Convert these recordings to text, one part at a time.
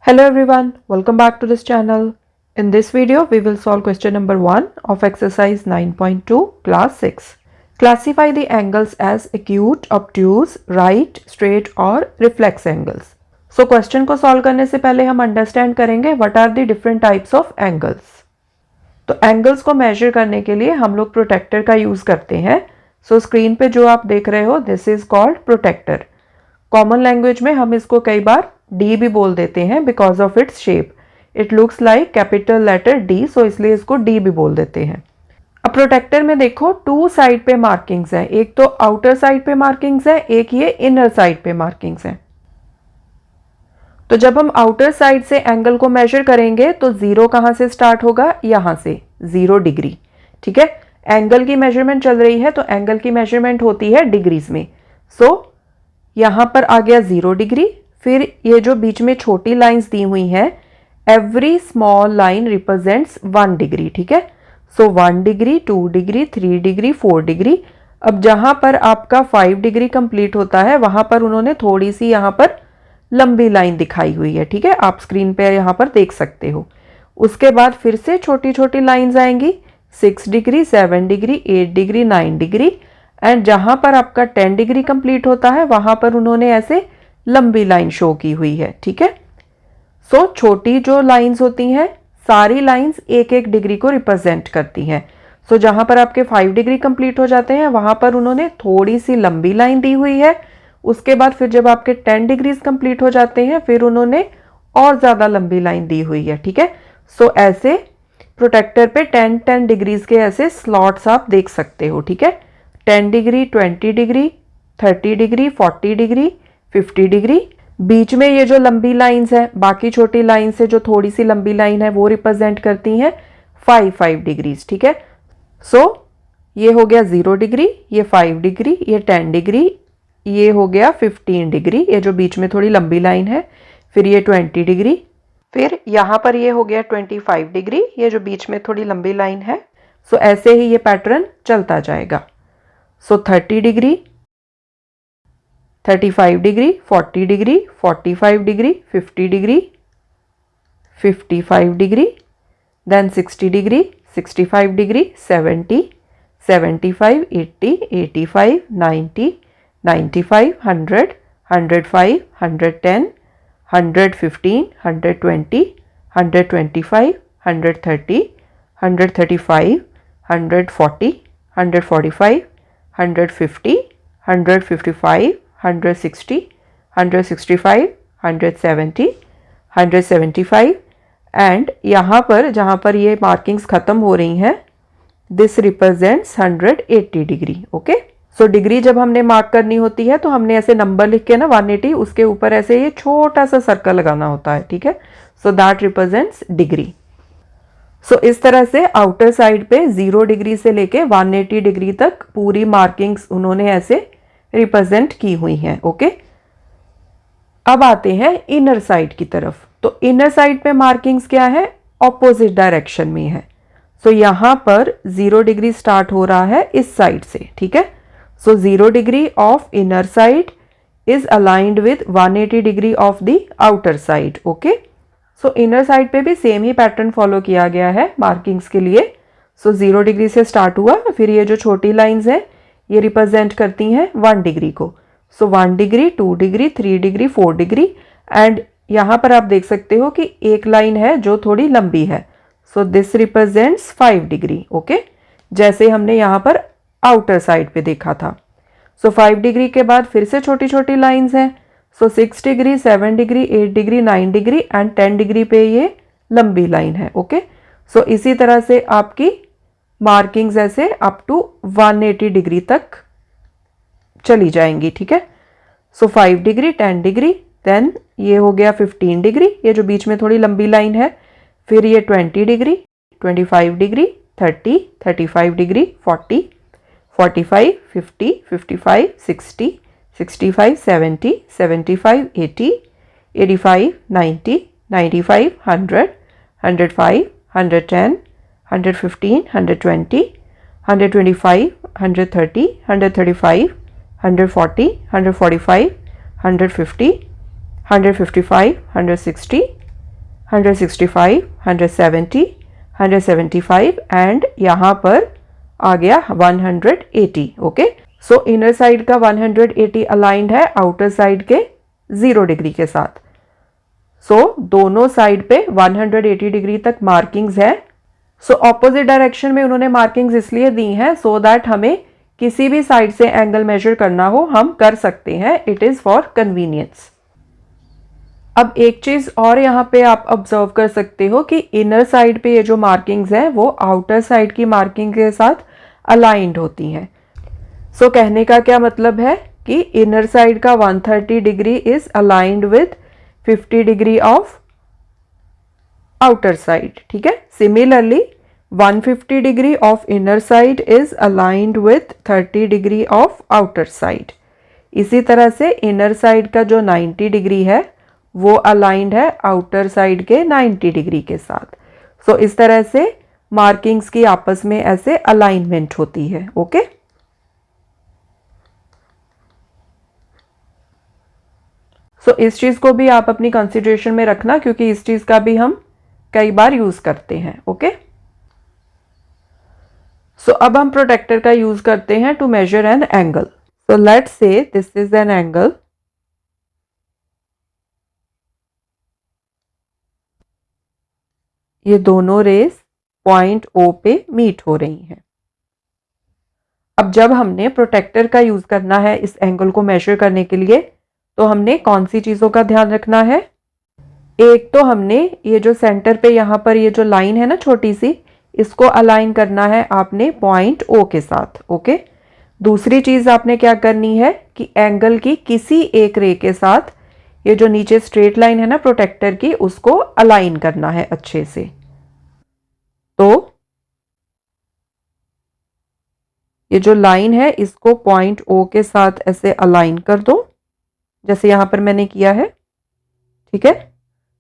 Hello everyone, welcome back to this channel. In this video, we will solve question number 1 of exercise 9.2 class 6. Classify the angles as acute, obtuse, right, straight और reflex angles. So question को solve करने से पहले हम understand करेंगे what are the different types of angles. तो angles को measure करने के लिए हम लोग protector का use करते हैं. So screen पे जो आप देख रहे हो this is called protector. Common language में हम इसको कई बार D भी बोल देते हैं because of its shape. It looks like capital letter D, so इसलिए इसको D भी बोल देते हैं. अब प्रोटेक्टर में देखो टू साइड पे मार्किंग्स हैं, एक तो आउटर साइड पे मार्किंग्स है, एक ये इनर साइड पे मार्किंग्स हैं. तो जब हम आउटर साइड से एंगल को मेजर करेंगे तो जीरो कहाँ से स्टार्ट होगा, यहाँ से 0 डिग्री. ठीक है, एंगल की मेजरमेंट चल रही है तो एंगल की मेजरमेंट होती है डिग्रीज में. सो यहाँ पर आ गया 0 डिग्री. फिर ये जो बीच में छोटी लाइंस दी हुई हैं, every small line represents 1 degree. ठीक है, सो 1 डिग्री, 2 डिग्री, 3 डिग्री, 4 डिग्री. अब जहां पर आपका 5 डिग्री कंप्लीट होता है वहां पर उन्होंने थोड़ी सी यहाँ पर लंबी लाइन दिखाई हुई है. ठीक है, आप स्क्रीन पे यहाँ पर देख सकते हो. उसके बाद फिर से छोटी छोटी लाइन्स आएंगी, 6 degree, 7 degree, 8 degree, 9 degree. And जहां पर आपका 10 डिग्री कंप्लीट होता है वहां पर उन्होंने ऐसे लंबी लाइन शो की हुई है. ठीक है, सो छोटी जो लाइंस होती हैं सारी लाइंस एक एक डिग्री को रिप्रेजेंट करती हैं. सो जहां पर आपके 5 डिग्री कंप्लीट हो जाते हैं वहां पर उन्होंने थोड़ी सी लंबी लाइन दी हुई है. उसके बाद फिर जब आपके 10 डिग्रीज कंप्लीट हो जाते हैं फिर उन्होंने और ज़्यादा लंबी लाइन दी हुई है. ठीक है, सो ऐसे प्रोटेक्टर पे 10-10 डिग्रीज के ऐसे स्लॉट्स आप देख सकते हो. ठीक है, 10 degree, 20 degree, 30 degree, 40 degree, 50 degree. बीच में ये जो लंबी लाइंस है, बाकी छोटी लाइन से जो थोड़ी सी लंबी लाइन है वो रिप्रेजेंट करती हैं 5 डिग्रीज. ठीक है, सो ये हो गया 0 डिग्री, ये 5 डिग्री, ये 10 डिग्री, ये हो गया 15 डिग्री, ये जो बीच में थोड़ी लंबी लाइन है. फिर ये 20 डिग्री, फिर यहाँ पर ये हो गया 25 डिग्री, ये जो बीच में थोड़ी लंबी लाइन है. सो ऐसे ही ये पैटर्न चलता जाएगा. So 30 degree, 35 degree, 40 degree, 45 degree, 50 degree, 55 degree, then 60 degree, 65 degree, 70, 75, 80, 85, 90, 95, 100, 105, 110, 115, 120, 125, 130, 135, 140, 145, 150, 155, 160, 165, 170, 175. And यहाँ पर जहाँ पर ये मार्किंग्स ख़त्म हो रही हैं this represents 180 degree. Okay, so degree जब हमने मार्क करनी होती है तो हमने ऐसे नंबर लिख के ना 180 उसके ऊपर ऐसे ये छोटा सा सर्कल लगाना होता है. ठीक है, सो दैट रिप्रेजेंट्स डिग्री. सो इस तरह से आउटर साइड पे 0 डिग्री से लेके 180 डिग्री तक पूरी मार्किंग्स उन्होंने ऐसे रिप्रेजेंट की हुई हैं. ओके, अब आते हैं इनर साइड की तरफ. तो इनर साइड पे मार्किंग्स क्या है, ऑपोजिट डायरेक्शन में है. सो यहाँ पर 0 डिग्री स्टार्ट हो रहा है इस साइड से. ठीक है, सो 0 degree of inner side is aligned with 180 degree of the outer side. Okay, so inner side पे भी सेम ही पैटर्न फॉलो किया गया है मार्किंग्स के लिए. सो 0 डिग्री से स्टार्ट हुआ, फिर ये जो छोटी लाइंस हैं ये रिप्रेजेंट करती हैं 1 डिग्री को. सो 1 degree, 2 degree, 3 degree, 4 degree. And यहाँ पर आप देख सकते हो कि एक लाइन है जो थोड़ी लंबी है. So this represents 5 degree. Okay, जैसे हमने यहाँ पर आउटर साइड पे देखा था. सो 5 डिग्री के बाद फिर से छोटी छोटी लाइंस हैं. सो 6 degree, 7 degree, 8 degree, 9 degree and 10 degree पे ये लंबी लाइन है. ओके, सो इसी तरह से आपकी मार्किंग्स ऐसे अप टू 180 डिग्री तक चली जाएंगी. ठीक है, सो 5 डिग्री, 10 डिग्री, देन ये हो गया 15 डिग्री, ये जो बीच में थोड़ी लंबी लाइन है. फिर ये 20 डिग्री, 25 डिग्री, 30, 35 डिग्री, 40, 45, 50, 55, 60, 65, 70, 75, 80, 85, 90, 95, 100, 105, 110, 115, 120, 125, 130, 135, 140, 145, 150, 155, 160, 165, 170, 175 एंड यहाँ पर आ गया 180. ओके, सो इनर साइड का 180 अलाइंड है आउटर साइड के 0 डिग्री के साथ. सो दोनों साइड पे 180 डिग्री तक मार्किंग्स है. सो ऑपोजिट डायरेक्शन में उन्होंने मार्किंग्स इसलिए दी हैं सो दैट हमें किसी भी साइड से एंगल मेजर करना हो हम कर सकते हैं. It is for convenience. अब एक चीज और यहाँ पे आप ऑब्जर्व कर सकते हो कि इनर साइड पे ये जो मार्किंग्स हैं वो आउटर साइड की मार्किंग के साथ अलाइंड होती हैं. सो कहने का क्या मतलब है कि इनर साइड का 130 degree is aligned with 50 degree of outer side. ठीक है, similarly 150 degree of inner side is aligned with 30 degree of outer side. इसी तरह से इनर साइड का जो 90 डिग्री है वो अलाइंड है आउटर साइड के 90 डिग्री के साथ. सो इस तरह से मार्किंग्स की आपस में ऐसे अलाइनमेंट होती है. ओके, सो इस चीज को भी आप अपनी कंसिडरेशन में रखना क्योंकि इस चीज का भी हम कई बार यूज करते हैं. ओके, सो अब हम प्रोटेक्टर का यूज करते हैं to measure an angle. So let's say this is an angle. ये दोनों रेस पॉइंट O पे मीट हो रही हैं. अब जब हमने प्रोटेक्टर का यूज करना है इस एंगल को मेजर करने के लिए तो हमने कौन सी चीजों का ध्यान रखना है. एक तो हमने ये जो सेंटर पे यहाँ पर ये जो लाइन है ना छोटी सी, इसको अलाइन करना है आपने पॉइंट O के साथ. ओके, दूसरी चीज आपने क्या करनी है कि एंगल की किसी एक रे के साथ ये जो नीचे स्ट्रेट लाइन है ना प्रोटेक्टर की उसको अलाइन करना है अच्छे से. तो ये जो लाइन है इसको पॉइंट O के साथ ऐसे अलाइन कर दो जैसे यहां पर मैंने किया है. ठीक है,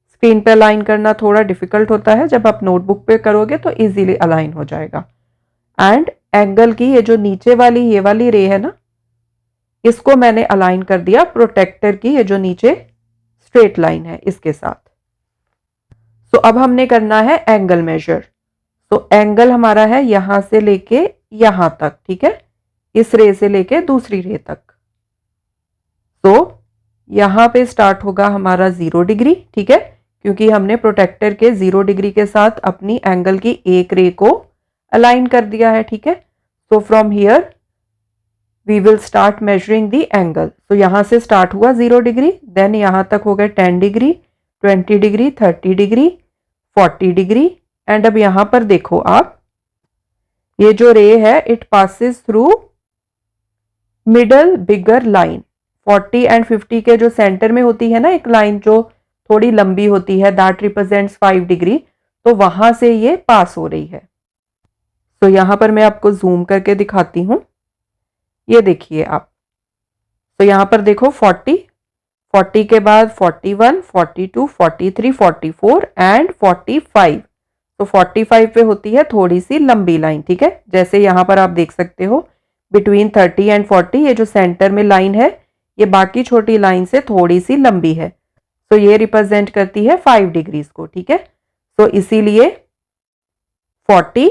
स्क्रीन पे अलाइन करना थोड़ा डिफिकल्ट होता है, जब आप नोटबुक पे करोगे तो इजीली अलाइन हो जाएगा. एंड एंगल की ये जो नीचे वाली ये वाली रे है ना इसको मैंने अलाइन कर दिया प्रोटेक्टर की ये जो नीचे स्ट्रेट लाइन है इसके साथ. सो अब हमने करना है एंगल मेजर. तो एंगल हमारा है यहां से लेके यहां तक. ठीक है, इस रे से लेके दूसरी रे तक. तो यहां पे स्टार्ट होगा हमारा 0 डिग्री. ठीक है, क्योंकि हमने प्रोटेक्टर के 0 डिग्री के साथ अपनी एंगल की एक रे को अलाइन कर दिया है. ठीक है, so from here we will start measuring the angle. तो यहां से स्टार्ट हुआ 0 डिग्री, देन यहां तक हो गए 10 degree, 20 degree, 30 degree, 40 degree. And अब यहां पर देखो आप ये जो रे है it passes through middle bigger line. 40 and 50 के जो सेंटर में होती है ना एक लाइन जो थोड़ी लंबी होती है दैट रिप्रेजेंट्स 5 डिग्री, तो वहां से ये पास हो रही है. तो यहां पर मैं आपको जूम करके दिखाती हूं. ये देखिए आप, तो यहां पर देखो 40 के बाद 41, 42, 43, 44 एंड 45. तो 45 पे होती है थोड़ी सी लंबी लाइन. ठीक है, जैसे यहां पर आप देख सकते हो बिटवीन 30 एंड 40 ये जो सेंटर में लाइन है ये बाकी छोटी लाइन से थोड़ी सी लंबी है. तो ये रिप्रेजेंट करती है 5 डिग्रीज को. ठीक है, तो इसीलिए 40,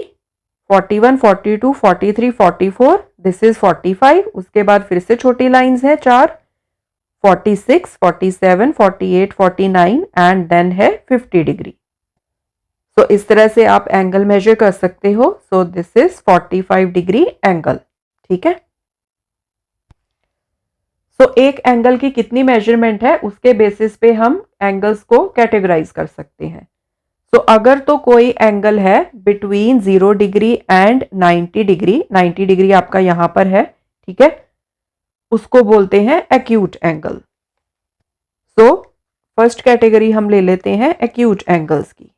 41, 42, 43, 44, दिस इज 45. उसके बाद फिर से छोटी लाइंस हैं 4, 46, 47, 48, 49 एंड देन है 50 डिग्री. तो इस तरह से आप एंगल मेजर कर सकते हो. सो दिस इज 45 डिग्री एंगल. ठीक है, सो एक एंगल की कितनी मेजरमेंट है उसके बेसिस पे हम एंगल्स को कैटेगराइज कर सकते हैं. तो अगर तो कोई एंगल है between 0 degree and 90 degree, 90 degree आपका यहां पर है. ठीक है, उसको बोलते हैं acute angle. So first category हम ले लेते हैं एक्यूट एंगल्स की.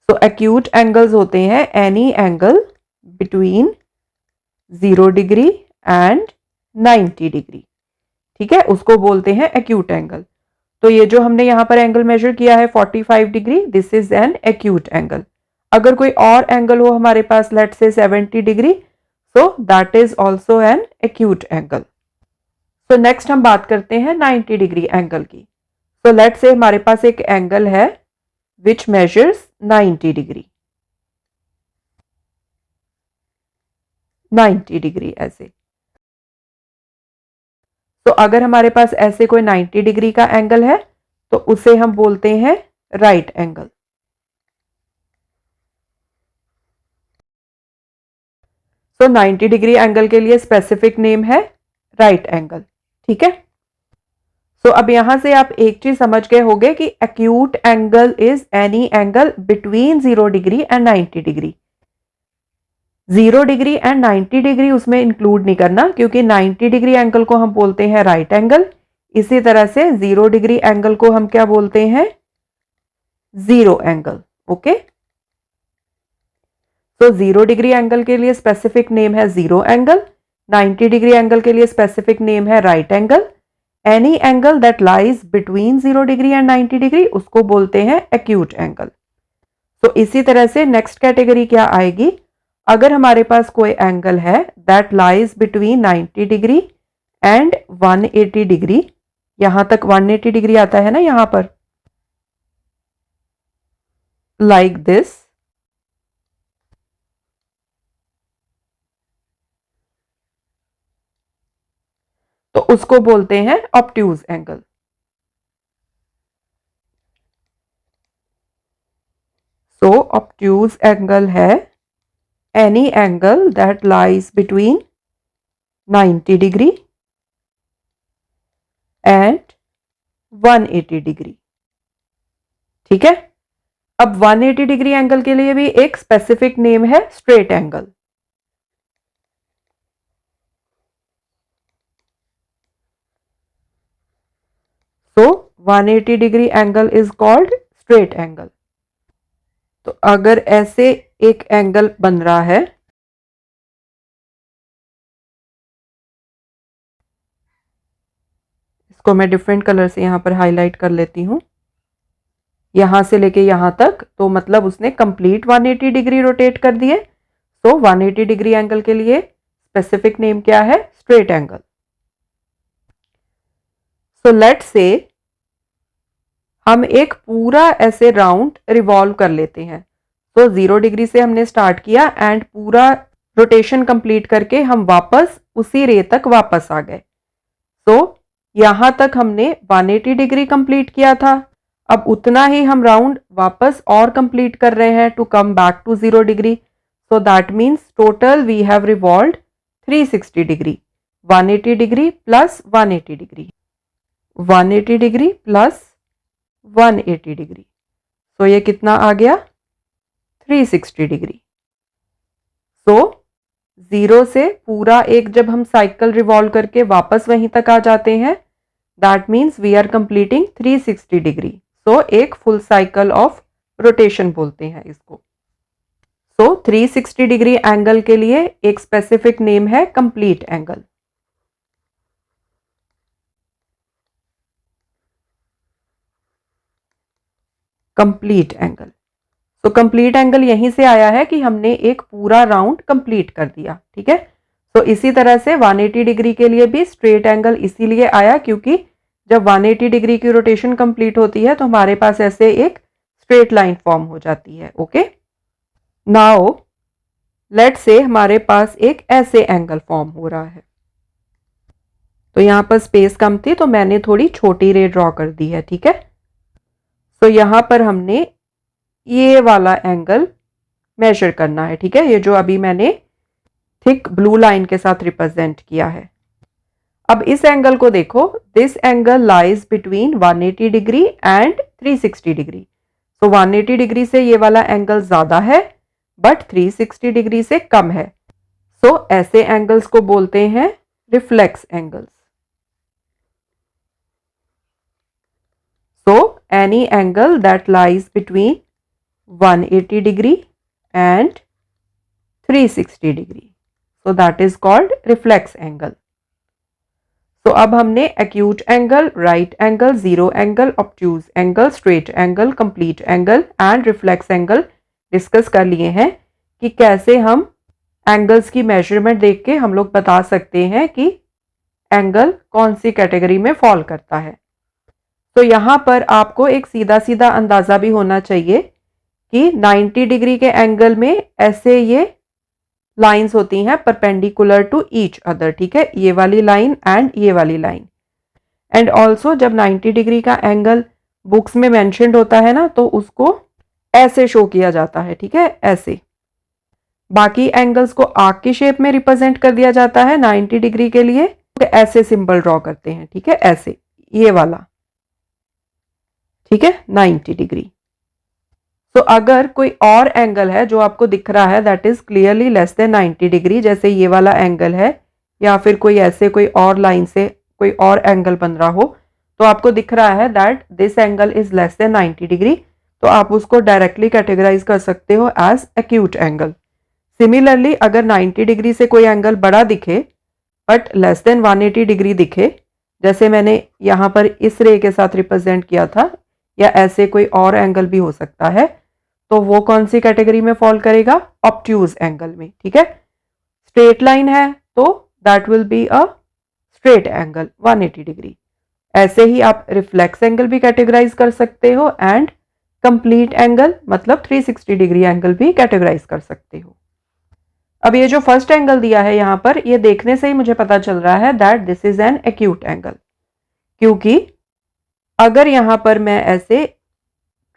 तो एक्यूट एंगल्स होते हैं any angle between 0 degree and 90 degree. ठीक है, उसको बोलते हैं एक्यूट एंगल. तो ये जो हमने यहां पर एंगल मेजर किया है 45 degree, this is an acute angle. अगर कोई और एंगल हो हमारे पास let's say 70 degree, so that is also an acute angle. So next हम बात करते हैं 90 डिग्री एंगल की. सो लेट्स से हमारे पास एक एंगल है which measures 90 degree. 90 degree ऐसे। तो अगर हमारे पास ऐसे कोई 90 डिग्री का एंगल है तो उसे हम बोलते हैं राइट एंगल। तो 90 डिग्री एंगल के लिए स्पेसिफिक नेम है राइट एंगल। ठीक है। सो अब यहां से आप एक चीज समझ गए होंगे कि acute angle is any angle between 0 degree and 90 degree. 0 degree and 90 degree उसमें इंक्लूड नहीं करना, क्योंकि 90 डिग्री एंगल को हम बोलते हैं राइट एंगल। इसी तरह से 0 डिग्री एंगल को हम क्या बोलते हैं? Zero angle. ओके। तो 0 डिग्री एंगल के लिए स्पेसिफिक नेम है जीरो एंगल, 90 डिग्री एंगल के लिए स्पेसिफिक नेम है right angle. Any angle that lies between 0 degree and 90 degree उसको बोलते हैं एक्यूट एंगल। तो इसी तरह से नेक्स्ट कैटेगरी क्या आएगी? अगर हमारे पास कोई एंगल है that lies between 90 degree and 180 degree, यहां तक 180 डिग्री आता है ना यहां पर, लाइक दिस, तो उसको बोलते हैं ऑब्ट्यूज एंगल। सो ऑब्ट्यूज एंगल है any angle that lies between 90 degree and 180 degree. ठीक है। अब 180 डिग्री एंगल के लिए भी एक स्पेसिफिक नेम है straight angle. So 180 degree angle is called straight angle. तो अगर ऐसे एक एंगल बन रहा है, इसको मैं डिफरेंट कलर से यहां पर हाईलाइट कर लेती हूं, यहां से लेके यहां तक, तो मतलब उसने कंप्लीट 180 डिग्री रोटेट कर दिए। तो 180 डिग्री एंगल के लिए स्पेसिफिक नेम क्या है? Straight angle. सो लेट्स से हम एक पूरा ऐसे राउंड रिवॉल्व कर लेते हैं। तो 0 डिग्री से हमने स्टार्ट किया एंड पूरा रोटेशन कंप्लीट करके हम वापस उसी रे तक वापस आ गए। तो यहां तक हमने 180 डिग्री कंप्लीट किया था। अब उतना ही हम राउंड वापस और कंप्लीट कर रहे हैं to come back to 0 degree. So that means total we have revolved 360 degree. 180 degree plus 180 degree, 180 degree plus 180 degree. तो ये कितना आ गया? 360 डिग्री। सो 0 से पूरा एक जब हम साइकिल रिवॉल्व करके वापस वहीं तक आ जाते हैं, that means we are completing 360 degree. So एक फुल साइकिल ऑफ रोटेशन बोलते हैं इसको। सो 360 डिग्री एंगल के लिए एक स्पेसिफिक नेम है कंप्लीट एंगल। Complete angle. तो कंप्लीट एंगल यहीं से आया है कि हमने एक पूरा राउंड कंप्लीट कर दिया। ठीक है। तो इसी तरह से 180 डिग्री के लिए भी स्ट्रेट एंगल इसीलिए आया क्योंकि जब 180 डिग्री की रोटेशन कंप्लीट होती है तो हमारे पास ऐसे एक स्ट्रेट लाइन फॉर्म हो जाती है। ओके। नाउ लेट्स से हमारे पास एक ऐसे एंगल फॉर्म हो रहा है। तो यहां पर स्पेस कम थी तो मैंने थोड़ी छोटी रे ड्रॉ कर दी है। ठीक है। तो यहां पर हमने ये वाला एंगल मेजर करना है। ठीक है। ये जो अभी मैंने थिक ब्लू लाइन के साथ रिप्रेजेंट किया है। अब इस एंगल को देखो, this angle lies between 180 degree and 360 degree. तो 180 डिग्री से ये वाला एंगल ज्यादा है बट 360 डिग्री से कम है। सो ऐसे एंगल्स को बोलते हैं reflex angles. So any angle that lies between 180 degree and 360 degree, so that is called reflex angle. तो अब हमने acute angle, right angle, zero angle, obtuse angle, straight angle, complete angle and reflex angle discuss कर लिए हैं कि कैसे हम angles की मेजरमेंट देख के हम लोग बता सकते हैं कि एंगल कौन सी कैटेगरी में फॉल करता है। तो यहाँ पर आपको एक सीधा सीधा अंदाजा भी होना चाहिए कि 90 डिग्री के एंगल में ऐसे ये लाइंस होती हैं परपेंडिकुलर टू ईच अदर, ठीक है, ये वाली लाइन एंड ये वाली लाइन। एंड ऑल्सो जब 90 डिग्री का एंगल बुक्स में मेंशन्ड होता है ना, तो उसको ऐसे शो किया जाता है, ठीक है, ऐसे। बाकी एंगल्स को आर्क की शेप में रिप्रेजेंट कर दिया जाता है 90 डिग्री के लिए, तो ऐसे सिंबल ड्रॉ करते हैं, ठीक है, ऐसे, ये वाला, ठीक है, 90 डिग्री। तो अगर कोई और एंगल है जो आपको दिख रहा है that is clearly less than 90 degree, जैसे ये वाला एंगल है, या फिर कोई ऐसे कोई और लाइन से कोई और एंगल बन रहा हो, तो आपको दिख रहा है that this angle is less than 90 degree, तो आप उसको डायरेक्टली कैटेगराइज कर सकते हो एज एक्यूट एंगल। सिमिलरली अगर 90 डिग्री से कोई एंगल बड़ा दिखे बट लेस देन 180 डिग्री दिखे, जैसे मैंने यहाँ पर इस रे के साथ रिप्रेजेंट किया था, या ऐसे कोई और एंगल भी हो सकता है, तो वो कौन सी कैटेगरी में फॉल करेगा? ऑब्ट्यूज एंगल में, ठीक है। स्ट्रेट लाइन है तो that will be a straight angle 180 degree. ऐसे ही आप रिफ्लेक्स एंगल भी कैटेगराइज कर सकते हो एंड कंप्लीट एंगल मतलब 360 डिग्री एंगल भी कैटेगराइज कर सकते हो। अब ये जो फर्स्ट एंगल दिया है यहाँ पर, ये देखने से ही मुझे पता चल रहा है that this is an acute angle, क्योंकि अगर यहाँ पर मैं ऐसे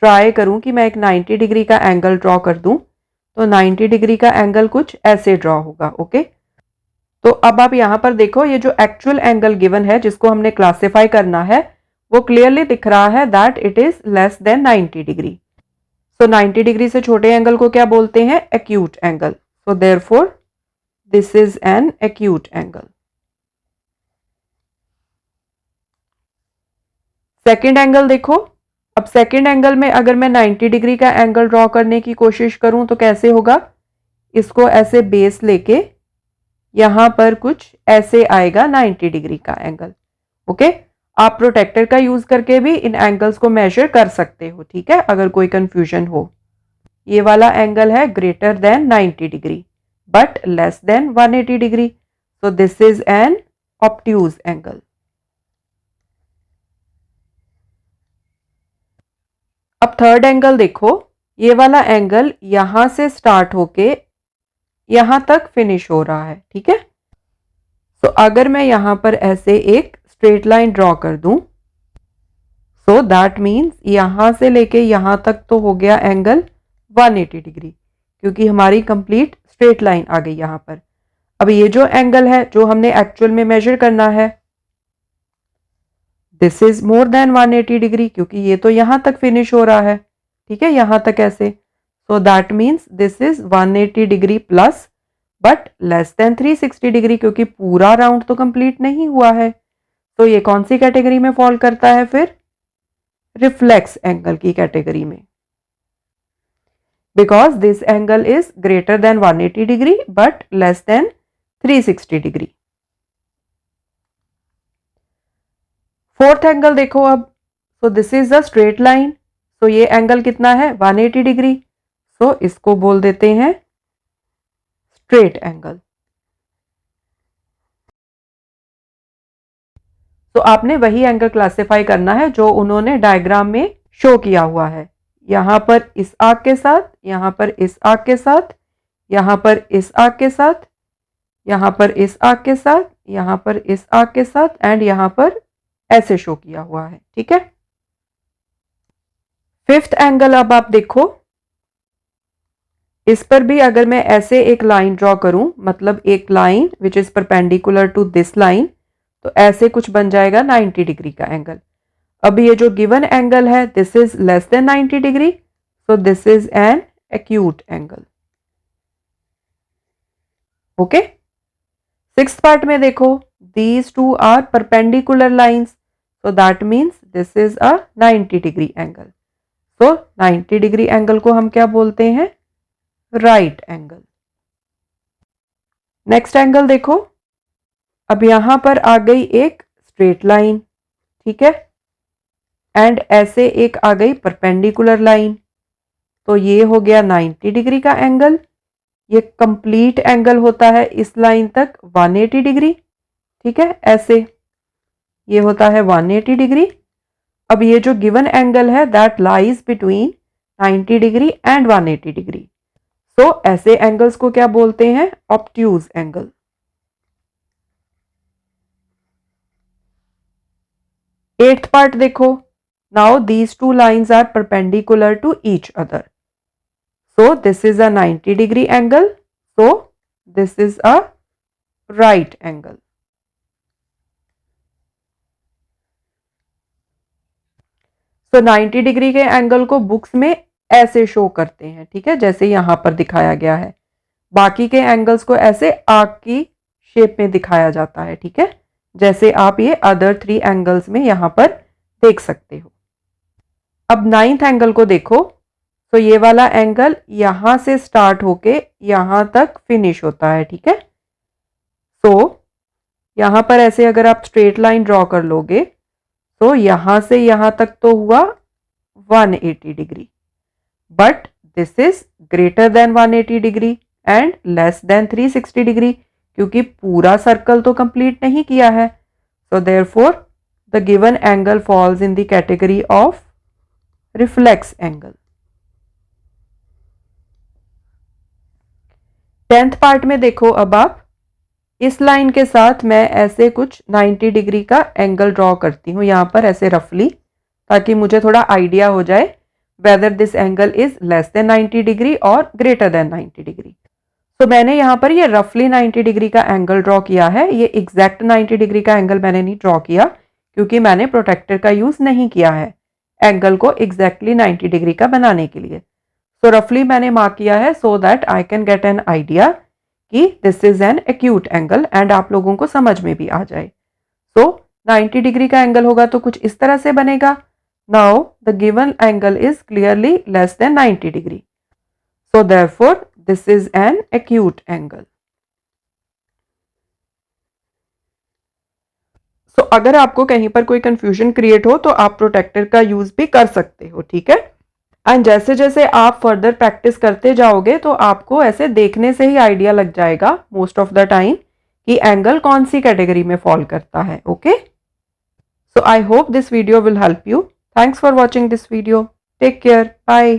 ट्राई करूं कि मैं एक 90 डिग्री का एंगल ड्रॉ कर दूं, तो 90 डिग्री का एंगल कुछ ऐसे ड्रॉ होगा, ओके। तो अब आप यहां पर देखो, ये जो एक्चुअल एंगल गिवन है जिसको हमने क्लासिफाई करना है, वो क्लियरली दिख रहा है that it is less than 90 degree. So 90 degree से छोटे एंगल को क्या बोलते हैं? Acute angle. So therefore this is an acute angle. Second angle देखो। अब सेकेंड एंगल में अगर मैं 90 डिग्री का एंगल ड्रॉ करने की कोशिश करूं तो कैसे होगा? इसको ऐसे बेस लेके यहां पर कुछ ऐसे आएगा 90 डिग्री का एंगल, ओके। आप प्रोटेक्टर का यूज करके भी इन एंगल्स को मेजर कर सकते हो, ठीक है, अगर कोई कंफ्यूजन हो। ये वाला एंगल है greater than 90 degree but less then 180 degree, so this is an obtuse angle। अब थर्ड एंगल देखो, ये वाला एंगल यहां से स्टार्ट होके यहां तक फिनिश हो रहा है, ठीक है। तो अगर मैं यहां पर ऐसे एक स्ट्रेट लाइन ड्रॉ कर दूं, सो दैट मीन्स यहां से लेके यहां तक तो हो गया एंगल 180 डिग्री, क्योंकि हमारी कंप्लीट स्ट्रेट लाइन आ गई यहां पर। अब ये जो एंगल है जो हमने एक्चुअल में मेजर करना है, this is more than 180 degree, क्योंकि ये तो यहां तक फिनिश हो रहा है, ठीक है, यहां तक ऐसे। सो that means this is 180 degree plus but less than 360 degree, क्योंकि पूरा राउंड तो कंप्लीट नहीं हुआ है। तो ये कौन सी कैटेगरी में फॉल करता है फिर? रिफ्लेक्स एंगल की कैटेगरी में, because this angle is greater than 180 degree but less than 360 degree. Fourth angle देखो अब। So this is the straight line, so ये एंगल कितना है? 180 डिग्री। सो इसको बोल देते हैं स्ट्रेट एंगल। तो आपने वही एंगल क्लासिफाई करना है जो उन्होंने डायग्राम में शो किया हुआ है। यहां पर इस आर्क के साथ, यहां पर इस आर्क के साथ, यहां पर इस आर्क के साथ, यहां पर इस आर्क के साथ, यहां पर इस आर्क के साथ एंड यहां पर ऐसे शो किया हुआ है, ठीक है। फिफ्थ एंगल अब आप देखो, इस पर भी अगर मैं ऐसे एक लाइन ड्रॉ करूं, मतलब एक line which is perpendicular to this line, तो ऐसे कुछ बन जाएगा 90 डिग्री का एंगल। अब ये जो गिवन एंगल है this is less than 90 degree, so this is an acute angle, okay. Sixth part में देखो, these two are perpendicular lines, so that means this is a 90 degree angle. So 90 degree angle को हम क्या बोलते हैं? Right angle. Next angle देखो, अब यहां पर आ गई एक स्ट्रेट लाइन, ठीक है, एंड ऐसे एक आ गई परपेंडिकुलर लाइन, तो ये हो गया 90 डिग्री का एंगल। ये कंप्लीट एंगल होता है इस लाइन तक 180 डिग्री, ठीक है, ऐसे ये होता है 180 डिग्री। अब ये जो गिवन एंगल है that lies between 90 degree and 180 degree. So ऐसे एंगल्स को क्या बोलते हैं? Obtuse angle. एट्थ पार्ट देखो। Now these two lines are perpendicular to each other. So this is a 90 degree angle, so this is a right angle. So 90 degree के angle को books में ऐसे शो करते हैं, ठीक है, जैसे यहां पर दिखाया गया है। बाकी के एंगल्स को ऐसे आर्क की शेप में दिखाया जाता है, ठीक है, जैसे आप ये अदर 3 एंगल्स में यहां पर देख सकते हो। अब 9th एंगल को देखो। तो ये वाला एंगल यहां से स्टार्ट होके यहां तक फिनिश होता है, ठीक है। तो यहां पर ऐसे अगर आप स्ट्रेट लाइन ड्रॉ कर लोगे तो यहां से यहां तक तो हुआ 180 degree, but this is greater than 180 degree and less than 360 degree, क्योंकि पूरा सर्कल तो कंप्लीट नहीं किया है। So therefore the given angle falls in the category of reflex angle. 10th part में देखो, अब आप इस लाइन के साथ मैं ऐसे कुछ 90 डिग्री का एंगल ड्रॉ करती हूँ यहां पर ऐसे रफली, ताकि मुझे थोड़ा आइडिया हो जाए whether this angle is less than 90 degree और ग्रेटर देन 90 डिग्री। तो मैंने यहाँ पर ये रफली 90 डिग्री का एंगल ड्रॉ किया है। ये एग्जैक्ट 90 डिग्री का एंगल मैंने नहीं ड्रॉ किया, क्योंकि मैंने प्रोटेक्टर का यूज नहीं किया है एंगल को एग्जैक्टली 90 डिग्री का बनाने के लिए। सो रफली मैंने मार्क किया है so that I can get an idea कि this is an acute angle and आप लोगों को समझ में भी आ जाए। सो 90 डिग्री का एंगल होगा तो कुछ इस तरह से बनेगा। Now the given angle is clearly less than 90 degree, so therefore this is an acute angle. So अगर आपको कहीं पर कोई कंफ्यूजन क्रिएट हो तो आप प्रोटेक्टर का यूज भी कर सकते हो, ठीक है। एंड जैसे जैसे आप फर्दर प्रैक्टिस करते जाओगे तो आपको ऐसे देखने से ही आइडिया लग जाएगा मोस्ट ऑफ द टाइम कि एंगल कौन सी कैटेगरी में फॉल करता है। Okay, so I hope this video will help you. Thanks for watching this video. Take care, bye.